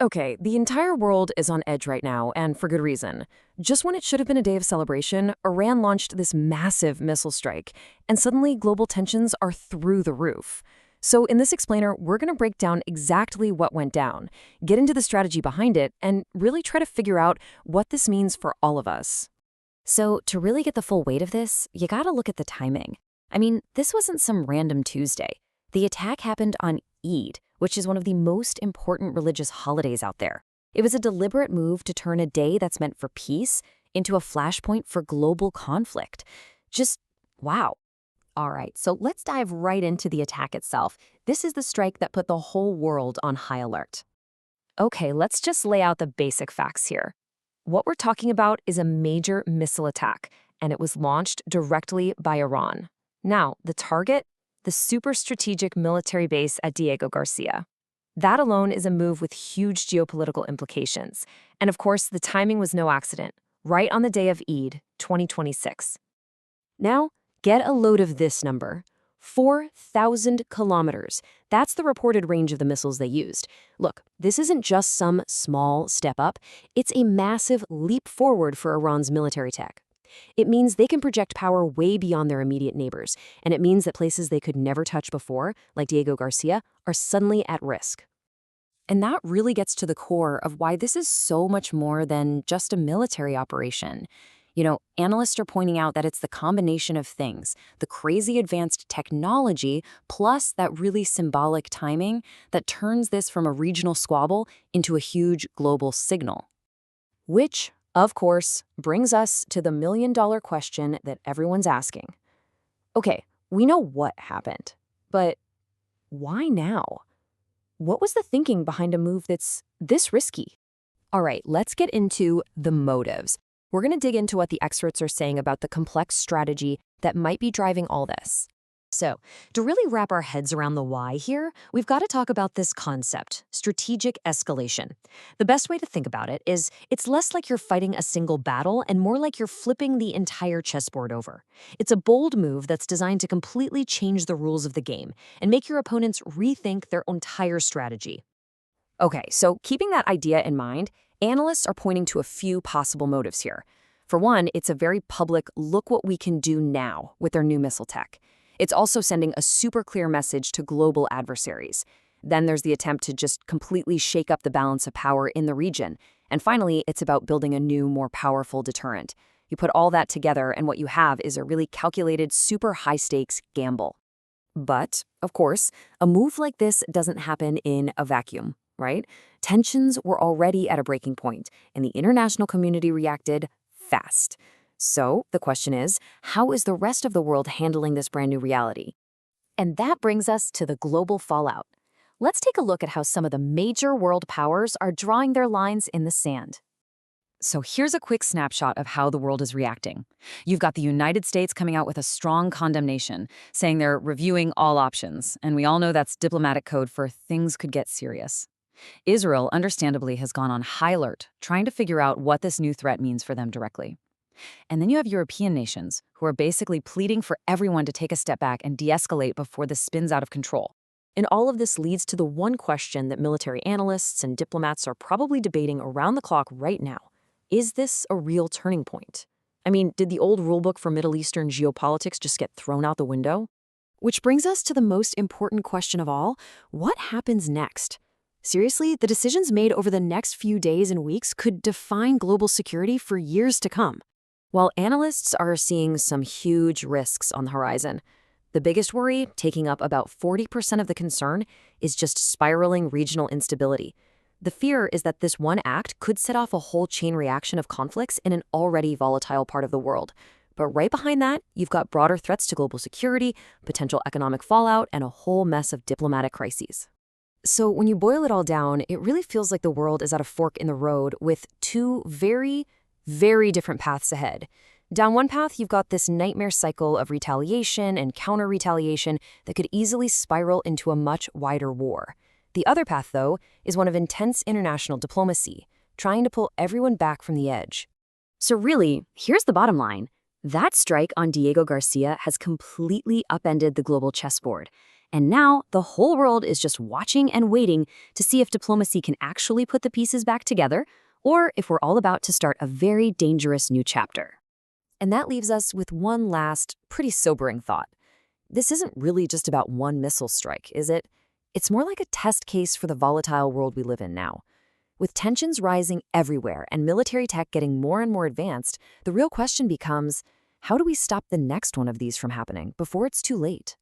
Okay, the entire world is on edge right now, and for good reason. Just when it should have been a day of celebration, Iran launched this massive missile strike, and suddenly global tensions are through the roof. So in this explainer, we're going to break down exactly what went down, get into the strategy behind it, and really try to figure out what this means for all of us. So, to really get the full weight of this, you gotta look at the timing. I mean, this wasn't some random Tuesday. The attack happened on Eid, which is one of the most important religious holidays out there. It was a deliberate move to turn a day that's meant for peace into a flashpoint for global conflict. Just wow. All right, so let's dive right into the attack itself. This is the strike that put the whole world on high alert. Okay, let's just lay out the basic facts here. What we're talking about is a major missile attack, and it was launched directly by Iran. Now, the target? The super strategic military base at Diego Garcia. That alone is a move with huge geopolitical implications. And of course, the timing was no accident, right on the day of Eid, 2026. Now, get a load of this number. 4,000 kilometers. That's the reported range of the missiles they used. Look, this isn't just some small step up. It's a massive leap forward for Iran's military tech. It means they can project power way beyond their immediate neighbors, and it means that places they could never touch before, like Diego Garcia, are suddenly at risk. And that really gets to the core of why this is so much more than just a military operation. Analysts are pointing out that it's the combination of things, the crazy advanced technology plus that really symbolic timing that turns this from a regional squabble into a huge global signal. Which, of course, brings us to the million-dollar question that everyone's asking. Okay, we know what happened, but why now? What was the thinking behind a move that's this risky? All right, let's get into the motives. We're going to dig into what the experts are saying about the complex strategy that might be driving all this. So, to really wrap our heads around the why here, we've got to talk about this concept, strategic escalation. The best way to think about it is it's less like you're fighting a single battle and more like you're flipping the entire chessboard over. It's a bold move that's designed to completely change the rules of the game and make your opponents rethink their entire strategy. Okay, so keeping that idea in mind, analysts are pointing to a few possible motives here. For one, it's a very public look what we can do now with their new missile tech. It's also sending a super clear message to global adversaries. Then there's the attempt to just completely shake up the balance of power in the region. And finally, it's about building a new, more powerful deterrent. You put all that together and what you have is a really calculated, super high-stakes gamble. But, of course, a move like this doesn't happen in a vacuum, right? Tensions were already at a breaking point, and the international community reacted fast. So the question is, how is the rest of the world handling this brand new reality? And that brings us to the global fallout. Let's take a look at how some of the major world powers are drawing their lines in the sand. So here's a quick snapshot of how the world is reacting. You've got the United States coming out with a strong condemnation, saying they're reviewing all options, and we all know that's diplomatic code for things could get serious. Israel, understandably, has gone on high alert, trying to figure out what this new threat means for them directly. And then you have European nations, who are basically pleading for everyone to take a step back and de-escalate before this spins out of control. And all of this leads to the one question that military analysts and diplomats are probably debating around the clock right now. Is this a real turning point? I mean, did the old rulebook for Middle Eastern geopolitics just get thrown out the window? Which brings us to the most important question of all, what happens next? Seriously, the decisions made over the next few days and weeks could define global security for years to come. While analysts are seeing some huge risks on the horizon, the biggest worry, taking up about 40% of the concern, is just spiraling regional instability. The fear is that this one act could set off a whole chain reaction of conflicts in an already volatile part of the world. But right behind that, you've got broader threats to global security, potential economic fallout, and a whole mess of diplomatic crises. So when you boil it all down, it really feels like the world is at a fork in the road with two very different paths ahead. Down one path, you've got this nightmare cycle of retaliation and counter-retaliation that could easily spiral into a much wider war. The other path, though, is one of intense international diplomacy, trying to pull everyone back from the edge. So really, here's the bottom line. That strike on Diego Garcia has completely upended the global chessboard. And now the whole world is just watching and waiting to see if diplomacy can actually put the pieces back together, or if we're all about to start a very dangerous new chapter. And that leaves us with one last, pretty sobering thought. This isn't really just about one missile strike, is it? It's more like a test case for the volatile world we live in now. With tensions rising everywhere and military tech getting more and more advanced, the real question becomes, how do we stop the next one of these from happening before it's too late?